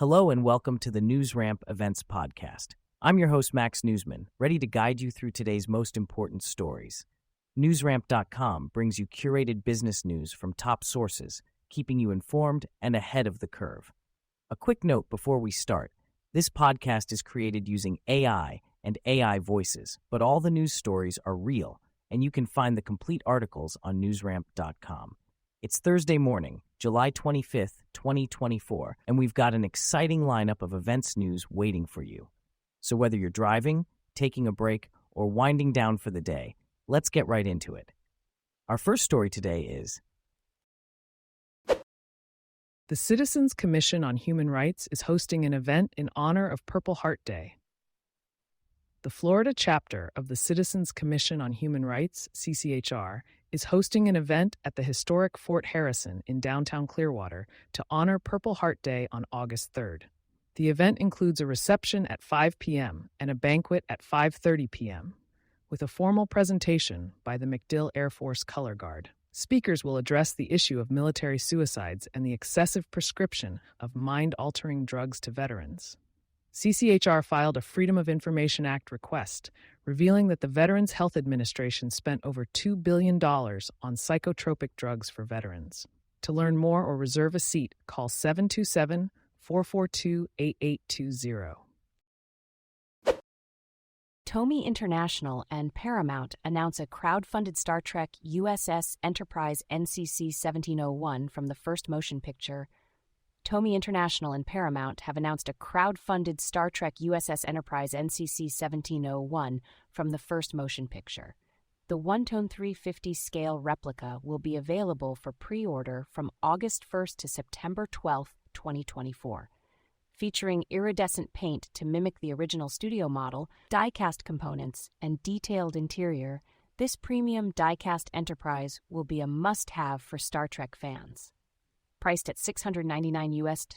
Hello and welcome to the NewsRamp Events Podcast. I'm your host, Max Newsman, ready to guide you through today's most important stories. NewsRamp.com brings you curated business news from top sources, keeping you informed and ahead of the curve. A quick note before we start. This podcast is created using AI and AI voices, but all the news stories are real, and you can find the complete articles on NewsRamp.com. It's Thursday morning, July 25th, 2024, and we've got an exciting lineup of events news waiting for you. So whether you're driving, taking a break, or winding down for the day, let's get right into it. Our first story today is: the Citizens Commission on Human Rights is hosting an event in honor of Purple Heart Day. The Florida chapter of the Citizens Commission on Human Rights, CCHR, is hosting an event at the historic Fort Harrison in downtown Clearwater to honor Purple Heart Day on August 3rd. The event includes a reception at 5 p.m. and a banquet at 5:30 p.m., with a formal presentation by the MacDill Air Force Color Guard. Speakers will address the issue of military suicides and the excessive prescription of mind-altering drugs to veterans. CCHR filed a Freedom of Information Act request, revealing that the Veterans Health Administration spent over $2 billion on psychotropic drugs for veterans. To learn more or reserve a seat, call 727-442-8820. TOMY International and Paramount announce a crowd-funded Star Trek U.S.S. Enterprise NCC-1701 from the first motion picture. TOMY International and Paramount have announced a crowd-funded Star Trek U.S.S. Enterprise NCC-1701 from the first motion picture. The 1-tone 350 scale replica will be available for pre-order from August 1st to September 12th, 2024. Featuring iridescent paint to mimic the original studio model, die-cast components, and detailed interior, this premium die-cast Enterprise will be a must-have for Star Trek fans. Priced at $699 US,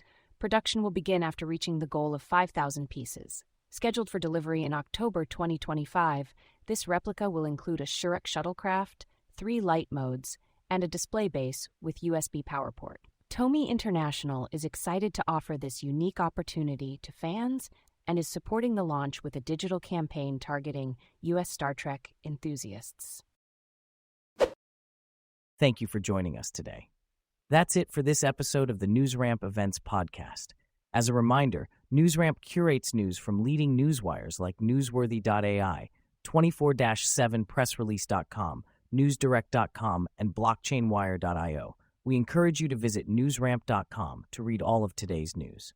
production will begin after reaching the goal of 5,000 pieces. Scheduled for delivery in October 2025, this replica will include a SURAK Shuttlecraft, 3 light modes, and a display base with USB power port. TOMY International is excited to offer this unique opportunity to fans and is supporting the launch with a digital campaign targeting U.S. Star Trek enthusiasts. Thank you for joining us today. That's it for this episode of the NewsRamp Events Podcast. As a reminder, NewsRamp curates news from leading newswires like Newsworthy.ai, 24-7pressrelease.com, NewsDirect.com, and BlockchainWire.io. We encourage you to visit NewsRamp.com to read all of today's news.